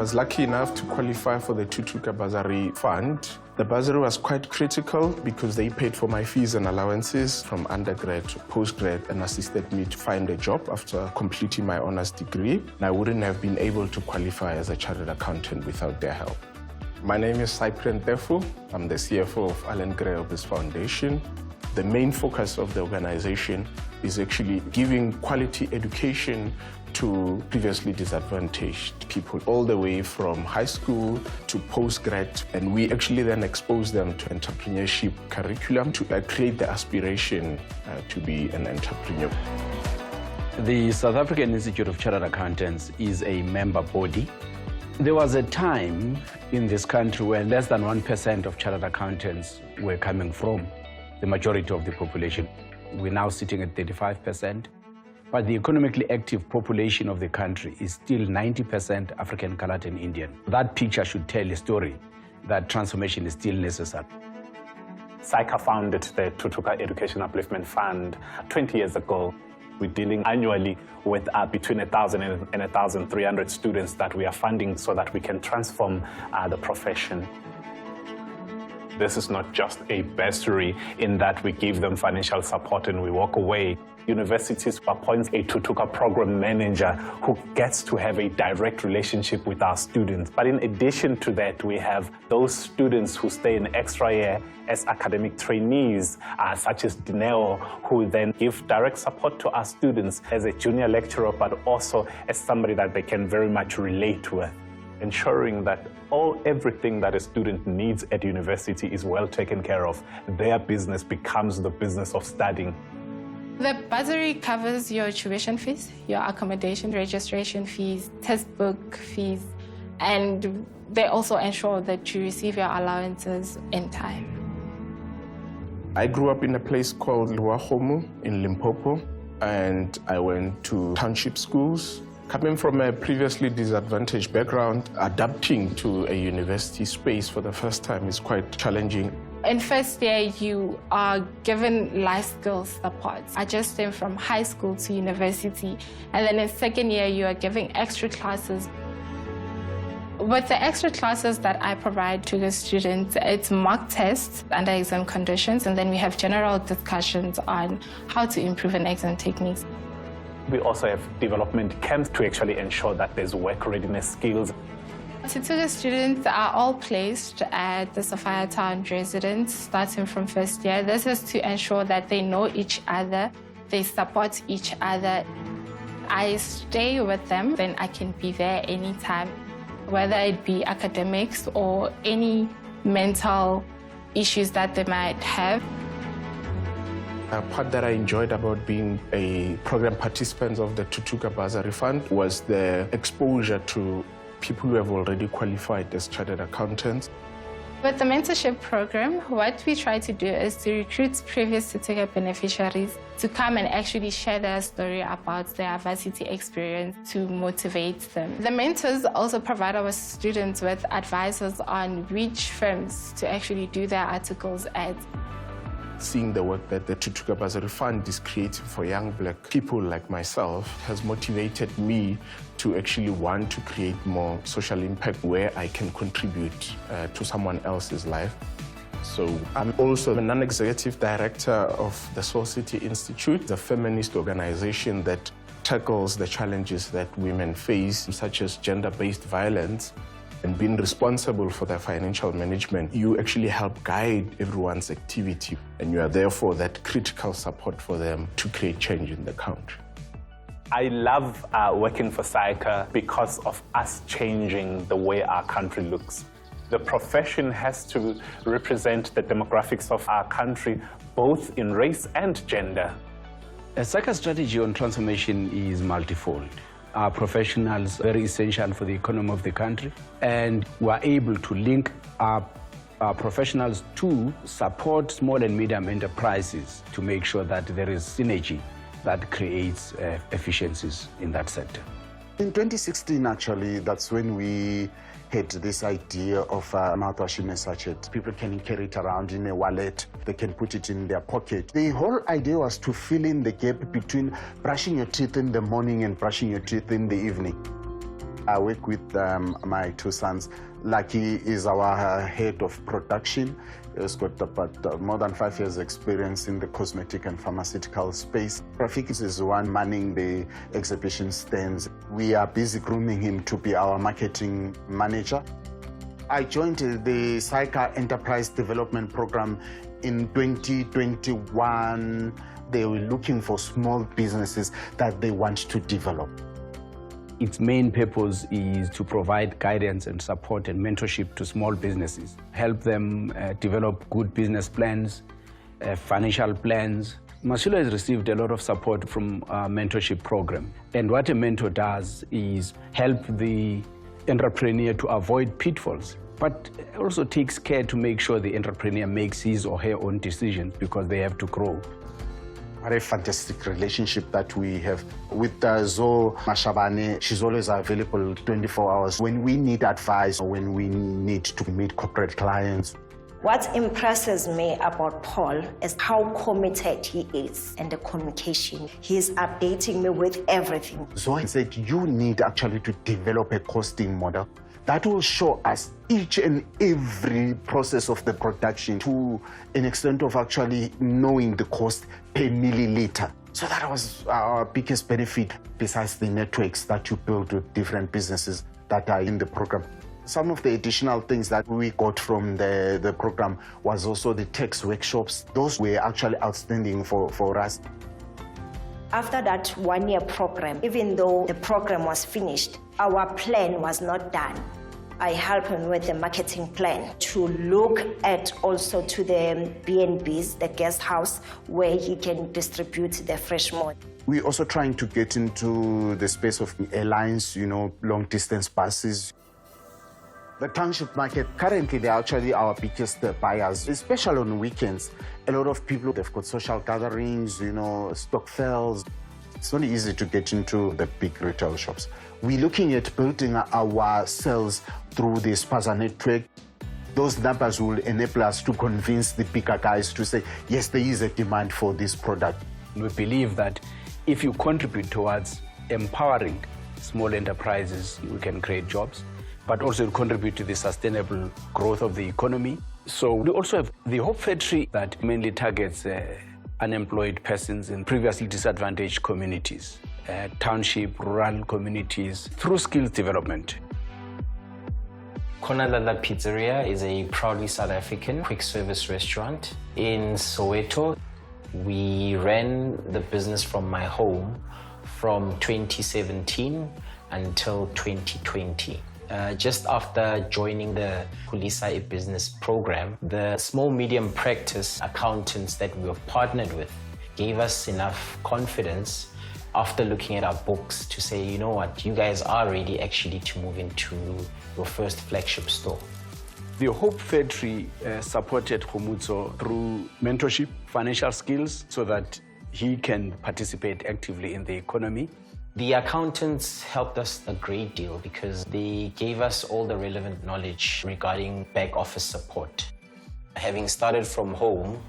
was lucky enough to qualify for the Thuthuka Bursary Fund. The bursary was quite critical because they paid for my fees and allowances from undergrad to postgrad and assisted me to find a job after completing my honours degree. And I wouldn't have been able to qualify as a chartered accountant without their help. My name is Thuthuka. I'm the CFO of Allen Gray of this foundation. The main focus of the organization is actually giving quality education to previously disadvantaged people, all the way from high school to postgrad. And we actually then expose them to entrepreneurship curriculum to create the aspiration to be an entrepreneur. The South African Institute of Chartered Accountants is a member body. There was a time in this country where less than 1% of chartered accountants were coming from the majority of the population. We're now sitting at 35%, but the economically active population of the country is still 90% African, colored, and Indian. That picture should tell a story that transformation is still necessary. SAICA founded the Thuthuka Education Upliftment Fund 20 years ago. We're dealing annually with between 1,000 and 1,300 students that we are funding so that we can transform the profession. This is not just a bursary in that we give them financial support and we walk away. Universities appoint a Thuthuka program manager who gets to have a direct relationship with our students. But in addition to that, we have those students who stay an extra year as academic trainees, such as Dineo, who then give direct support to our students as a junior lecturer, but also as somebody that they can very much relate with, ensuring that everything that a student needs at university is well taken care of. Their business becomes the business of studying. The bursary covers your tuition fees, your accommodation, registration fees, textbook fees, and they also ensure that you receive your allowances in time. I grew up in a place called Luahomu in Limpopo, and I went to township schools. Coming from a previously disadvantaged background, adapting to a university space for the first time is quite challenging. In first year, you are given life skills support, adjusting from high school to university. And then in second year, you are given extra classes. With the extra classes that I provide to the students, it's mock tests under exam conditions, and then we have general discussions on how to improve an exam techniques. We also have development camps to actually ensure that there's work readiness skills. Thuthuka students are all placed at the Sophia Town residence starting from first year. This is to ensure that they know each other, they support each other. I stay with them, then I can be there anytime, whether it be academics or any mental issues that they might have. A part that I enjoyed about being a program participant of the Thuthuka Bursary Fund was the exposure to people who have already qualified as chartered accountants. With the mentorship program, what we try to do is to recruit previous Thuthuka beneficiaries to come and actually share their story about their varsity experience to motivate them. The mentors also provide our students with advices on which firms to actually do their articles at. Seeing the work that the Thuthuka Bursary Fund is creating for young black people like myself has motivated me to actually want to create more social impact where I can contribute to someone else's life. So I'm also a non-executive director of the Soul City Institute, a feminist organization that tackles the challenges that women face, such as gender-based violence. And being responsible for their financial management, you actually help guide everyone's activity, and you are therefore that critical support for them to create change in the country. I love working for SAICA because of us changing the way our country looks. The profession has to represent the demographics of our country, both in race and gender. SAICA's strategy on transformation is multifold. Our professionals are very essential for the economy of the country, and we are able to link our professionals to support small and medium enterprises to make sure that there is synergy that creates efficiencies in that sector. In 2016, actually, that's when we had this idea of mouthwash in a sachet. People can carry it around in a wallet, they can put it in their pocket. The whole idea was to fill in the gap between brushing your teeth in the morning and brushing your teeth in the evening. I work with my two sons. Lucky is our head of production. He's got about more than 5 years experience in the cosmetic and pharmaceutical space. Rafik is the one manning the exhibition stands. We are busy grooming him to be our marketing manager. I joined the SAICA Enterprise Development Program in 2021. They were looking for small businesses that they want to develop. Its main purpose is to provide guidance and support and mentorship to small businesses, help them develop good business plans, financial plans. Mashilo has received a lot of support from our mentorship program. And what a mentor does is help the entrepreneur to avoid pitfalls, but also takes care to make sure the entrepreneur makes his or her own decisions because they have to grow. What a fantastic relationship that we have with Zo Mashabane. She's always available 24 hours when we need advice or when we need to meet corporate clients. What impresses me about Paul is how committed he is and the communication. He's updating me with everything. Zoe said you need actually to develop a costing model that will show us each and every process of the production to an extent of actually knowing the cost per milliliter. So that was our biggest benefit besides the networks that you build with different businesses that are in the program. Some of the additional things that we got from the program was also the tax workshops. Those were actually outstanding for us. After that one-year program, even though the program was finished, our plan was not done. I helped him with the marketing plan to look at also to the B&Bs, the guest house, where he can distribute the fresh malt. We're also trying to get into the space of airlines, long-distance buses. The township market, currently, they're actually our biggest buyers, especially on weekends. A lot of people, they've got social gatherings, stock fairs. It's not easy to get into the big retail shops. We're looking at building our sales through the Spaza network. Those numbers will enable us to convince the bigger guys to say, yes, there is a demand for this product. We believe that if you contribute towards empowering small enterprises, we can create jobs, but also contribute to the sustainable growth of the economy. So we also have the Hope Factory that mainly targets unemployed persons in previously disadvantaged communities, township, rural communities, through skills development. Konalala Pizzeria is a proudly South African quick service restaurant in Soweto. We ran the business from my home from 2017 until 2020. Just after joining the Khulisa Business program, the small medium practice accountants that we have partnered with gave us enough confidence after looking at our books to say, you know what, you guys are ready actually to move into your first flagship store. The Hope Factory supported Khomutso through mentorship, financial skills, so that he can participate actively in the economy. The accountants helped us a great deal because they gave us all the relevant knowledge regarding back office support. Having started from home,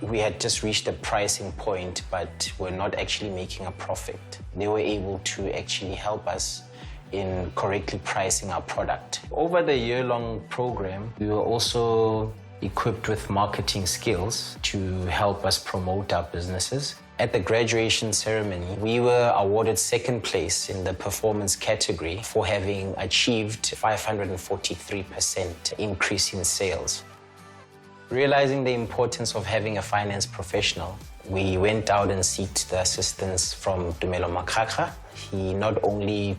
we had just reached a pricing point, but we're not actually making a profit. They were able to actually help us in correctly pricing our product. Over the year-long program, we were also equipped with marketing skills to help us promote our businesses. At the graduation ceremony, we were awarded second place in the performance category for having achieved 543% increase in sales. Realizing the importance of having a finance professional, we went out and sought the assistance from Dumelo Makaka. He not only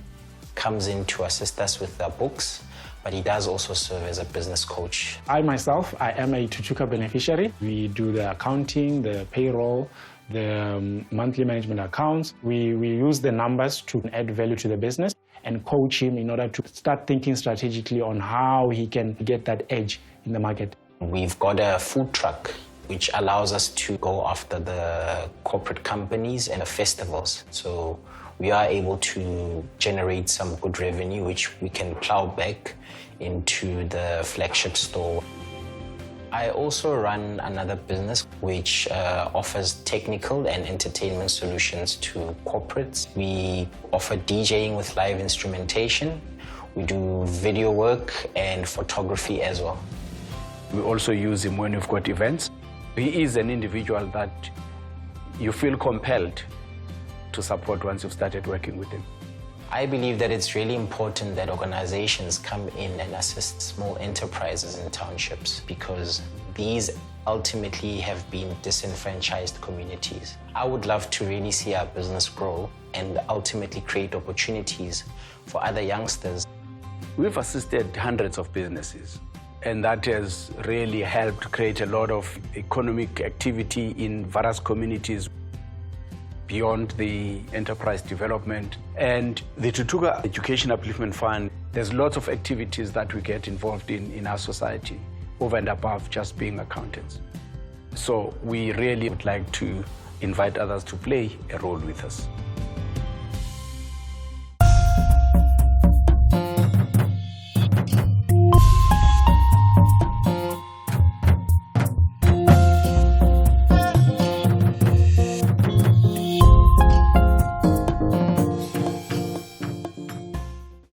comes in to assist us with our books, but he does also serve as a business coach. I myself, I am a Thuthuka beneficiary. We do the accounting, the payroll, the monthly management accounts. We use the numbers to add value to the business and coach him in order to start thinking strategically on how he can get that edge in the market. We've got a food truck which allows us to go after the corporate companies and the festivals. So we are able to generate some good revenue which we can plow back into the flagship store. I also run another business which offers technical and entertainment solutions to corporates. We offer DJing with live instrumentation. We do video work and photography as well. We also use him when we've got events. He is an individual that you feel compelled to support once you've started working with him. I believe that it's really important that organizations come in and assist small enterprises in townships because these ultimately have been disenfranchised communities. I would love to really see our business grow and ultimately create opportunities for other youngsters. We've assisted hundreds of businesses, and that has really helped create a lot of economic activity in various communities beyond the enterprise development. And the Thuthuka Education Upliftment Fund, there's lots of activities that we get involved in our society, over and above just being accountants. So we really would like to invite others to play a role with us.